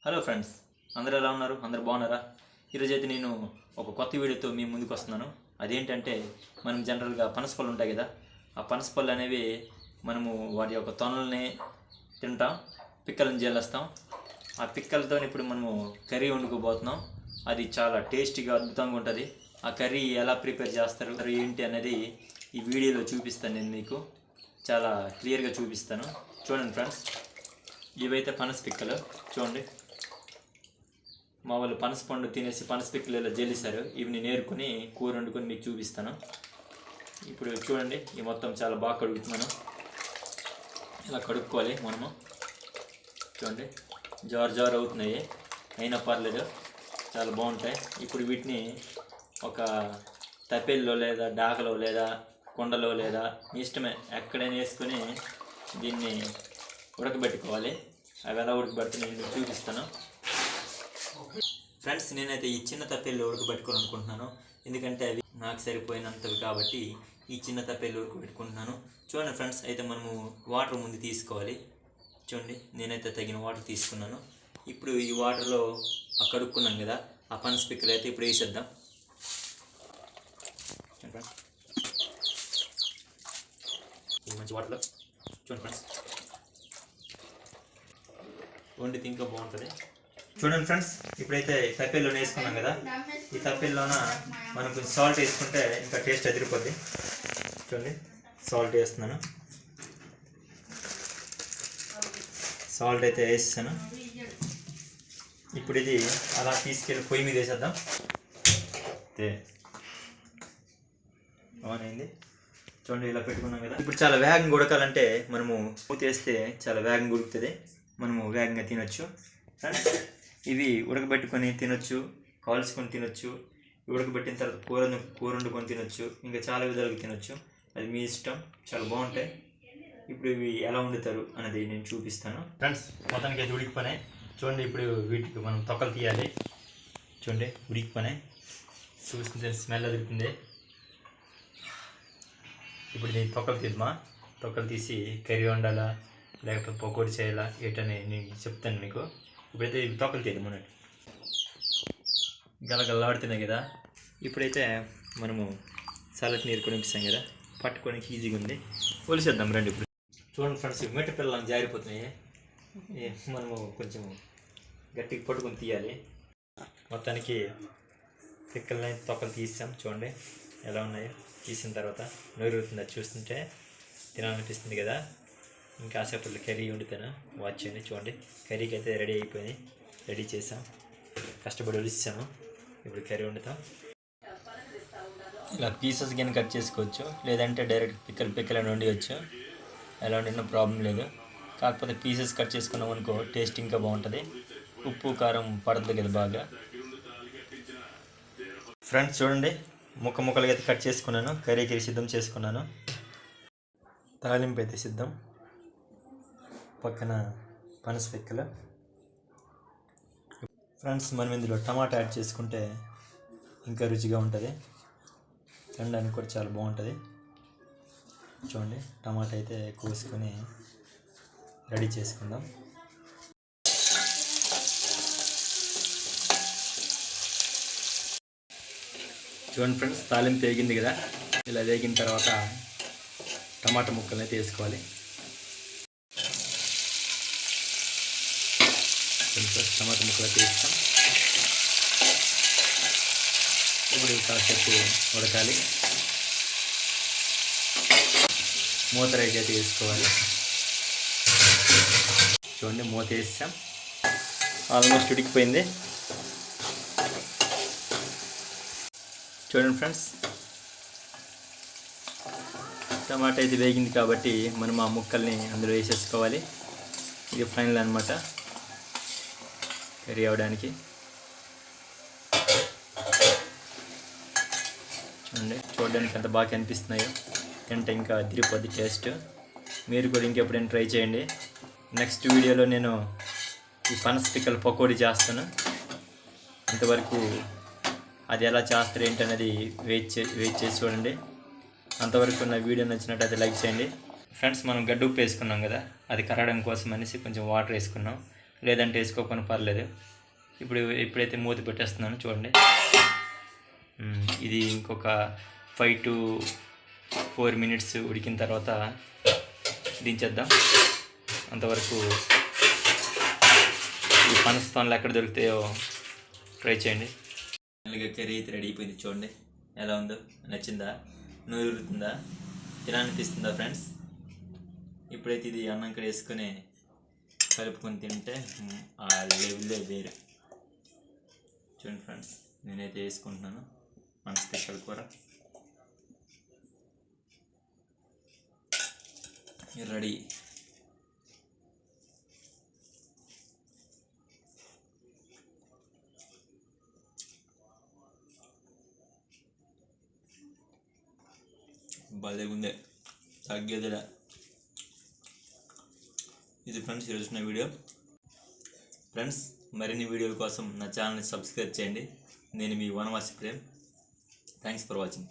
Hello friends, అందరూ ఎలా ఉన్నారు? అందరూ బాగున్నారా? ఈరోజు అయితే నేను ఒక కొత్త వీడియోతో మీ ముందుకు వస్తున్నాను. అదేంటంటే మనం జనరల్గా పనసపళ్ళు ఉంటాయి కదా, ఆ పనసపళ్ళు అనేవి మనము వాటి యొక్క తొనల్ని తింటాం, పిక్కలను జల్లేస్తాం. ఆ పిక్కలతో ఇప్పుడు మనము కర్రీ వండుకోబోతున్నాం. అది చాలా టేస్టీగా అద్భుతంగా ఉంటుంది. ఆ కర్రీ ఎలా ప్రిపేర్ చేస్తారు ఏంటి అనేది ఈ వీడియోలో చూపిస్తాను. నేను మీకు చాలా క్లియర్గా చూపిస్తాను. చూడండి ఫ్రెండ్స్, ఇవైతే పనస పిక్కలు చూడండి. మా వాళ్ళు పనస పండు తినేసి పనస పిక్కలు ఇలా జల్లిస్తారు. ఇవి నేను ఏరుకొని కూర వండుకొని మీకు చూపిస్తాను. ఇప్పుడు చూడండి, ఈ మొత్తం చాలా బాగా కడుగుతున్నాను. ఇలా కడుక్కోవాలి మనము. చూడండి, జారు అవుతున్నాయి, అయినా పర్లేదు, చాలా బాగుంటాయి. ఇప్పుడు వీటిని ఒక తపెల్లో లేదా డాకలో లేదా కుండలో లేదా మీ ఇష్టమే ఎక్కడైనా వేసుకొని దీన్ని ఉడకబెట్టుకోవాలి. అవి ఎలా ఉడకబెడితే నేను మీకు చూపిస్తాను. ఫ్రెండ్స్, నేనైతే ఈ చిన్న తప్పేళ్ళు ఉడకబెట్టుకోవాలి అనుకుంటున్నాను. ఎందుకంటే అవి నాకు సరిపోయినంతవి కాబట్టి ఈ చిన్న తప్పేళ్ళు ఉడకబెట్టుకుంటున్నాను. చూడండి ఫ్రెండ్స్, అయితే మనము వాటర్ ముందు తీసుకోవాలి. చూడండి, నేనైతే తగిన వాటర్ తీసుకున్నాను. ఇప్పుడు ఈ వాటర్లో కడుక్కున్నాం కదా, ఆ పనస పిక్కలు అయితే ఇప్పుడు వేసేద్దాం. ఈ మంచి వాటర్లో చూడండి ఫ్రెండ్స్, వండితే ఇంకా బాగుంటుంది. చూడండి ఫ్రెండ్స్, ఇప్పుడైతే తప్పేల్లో వేసుకున్నాం కదా, ఈ తప్పేల్లోన మనం కొంచెం సాల్ట్ వేసుకుంటే ఇంకా టేస్ట్ అదిరిపోద్ది. చూడండి, సాల్ట్ వేస్తున్నాను. సాల్ట్ అయితే వేసాను. ఇప్పుడు ఇది అలా తీసుకెళ్ళి పొయ్యి మీద వేసేద్దాం. ఆన్ అయింది. చూడండి, ఇలా పెట్టుకున్నాం కదా. ఇప్పుడు చాలా వేగంగా ఉడకాలంటే మనము మూత వేస్తే చాలా వేగంగా ఉడుకుతుంది, మనము వేగంగా తినొచ్చు. ఇవి ఉడకబెట్టుకొని తినొచ్చు, కాల్చుకొని తినొచ్చు, ఉడకబెట్టిన తర్వాత కూర వండుకొని తినొచ్చు, ఇంకా చాలా విధాలుగా తినొచ్చు. అది మీ ఇష్టం, చాలా బాగుంటాయి. ఇప్పుడు ఇవి ఎలా వండుతారు అనేది నేను చూపిస్తాను. ఫ్రెండ్స్, మొత్తానికి అయితే ఉడికిపోయినాయి. చూడండి, ఇప్పుడు వీటికి మనం తొక్కలు తీయాలి. చూడండి, ఉడికిపోయినాయి, చూస్తుంటే స్మెల్ అదురుతుంది. ఇప్పుడు దీన్ని తొక్కలు తీద్దామా? తొక్కలు తీసి కర్రీ వండాలా లేకపోతే పకోడీ చేయాలా ఏంటని నేను చెప్తాను మీకు. ఇప్పుడైతే తొక్కలు తీద్దాం. మొన్నటి గలగల్లాడుతున్నాయి కదా. ఇప్పుడైతే మనము చల్లటి నీరు కొనిపిస్తాం కదా, పట్టుకోనికి ఈజీగా ఉంది. ఒలిసేద్దాం రండి. ఇప్పుడు చూడండి ఫ్రెండ్స్, మెట్ట పిల్లలు జారిపోతున్నాయి. మనము కొంచెం గట్టిగా పట్టుకొని తీయాలి. మొత్తానికి పిక్కలని తొక్కలు తీసాం. చూడండి ఎలా ఉన్నాయో. తీసిన తర్వాత నోరుతుంది, అది చూస్తుంటే తినాలనిపిస్తుంది కదా. ఇంకా కాసేపట్లో కర్రీ వండుతాను, వాచ్ చేయండి. చూడండి, కర్రీకి అయితే రెడీ అయిపోయింది. రెడీ చేసాం, కష్టపడి ఒలిసాము. ఇప్పుడు కర్రీ వండుతాం. ఇలా పీసెస్ కానీ కట్ చేసుకోవచ్చు, లేదంటే డైరెక్ట్ పిక్కలు వండివచ్చు. ఎలా వండినా ప్రాబ్లం లేదు. కాకపోతే పీసెస్ కట్ చేసుకున్నాం అనుకో టేస్ట్ ఇంకా బాగుంటుంది. ఉప్పు కారం పడుతుంది కదా బాగా. ఫ్రెండ్స్ చూడండి, ముక్కలుగా అయితే కట్ చేసుకున్నాను. కర్రీకి సిద్ధం చేసుకున్నాను. తాలింపు అయితే సిద్ధం. పక్కన పనస పిక్కలు. ఫ్రెండ్స్, మనం ఇందులో టమాటా యాడ్ చేసుకుంటే ఇంకా రుచిగా ఉంటుంది, తినడానికి కూడా చాలా బాగుంటుంది. చూడండి, టమాటా అయితే కోసుకొని రెడీ చేసుకుందాం. చూడండి ఫ్రెండ్స్, తాలింపు వేగింది కదా. ఇలా వేగిన తర్వాత టమాటా ముక్కలను అయితే వేసుకోవాలి. టమాటా ముక్కలు అయితే వేస్తాం. ఇప్పుడు కాసేపు ఉడకాలి. మూత రైస్ అయితే వేసుకోవాలి. చూడండి, మూత వేసాం. ఆల్మోస్ట్ ఉడికిపోయింది. చూడండి ఫ్రెండ్స్, టమాటా అయితే వేగింది కాబట్టి మనం ఆ ముక్కల్ని అందులో వేసేసుకోవాలి. ఇది ఫైనల్ అనమాట కర్రీ అవ్వడానికి. చూడడానికి ఎంత బాగా కనిపిస్తున్నాయో, తింటే ఇంకా అదిరిపోద్ది టేస్ట్. మీరు కూడా ఇంకెప్పుడైనా ట్రై చేయండి. నెక్స్ట్ వీడియోలో నేను ఈ పనస పిక్కల పకోడీ చేస్తాను. ఇంతవరకు అది ఎలా చేస్తారు ఏంటనేది వెయిట్ చేసి చూడండి. అంతవరకు నా వీడియో నచ్చినట్టయితే లైక్ చేయండి. ఫ్రెండ్స్, మనం గడ్డ ఉప్పు వేసుకున్నాం కదా, అది కరగడం కోసం అనేసి కొంచెం వాటర్ వేసుకున్నాం. లేదంటే వేసుకోకపోయినా పర్లేదు. ఇప్పుడైతే మూత పెట్టేస్తున్నాను చూడండి. ఇది ఇంకొక 5 to 4 minutes ఉడికిన తర్వాత దించేద్దాం. అంతవరకు ఈ పనస తొనలు ఎక్కడ దొరుకుతాయో ట్రై చేయండి. అలాగే కర్రీ అయితే రెడీ అయిపోయింది చూడండి. ఎలా ఉందో, నచ్చిందా, నూరు ఊరుతుందా, ఇలా అనిపిస్తుందా ఫ్రెండ్స్? ఇప్పుడైతే ఇది అన్నం ఇక్కడ వేసుకొని కలుపుకొని తింటే ఆ లెవెలే వేరు. చూడండి ఫ్రెండ్స్, నేనైతే వేసుకుంటున్నాను మన స్పెషల్ కూర రెడీ. భలే ఉంది, తగ్గేదిలా. ఇది ఫ్రెండ్స్ ఈరోజు నా వీడియో. ఫ్రెండ్స్, మరిన్ని వీడియోల కోసం నా ఛానల్ని సబ్స్క్రైబ్ చేయండి. నేను మీ Vanavasi Prem. Thanks for watching.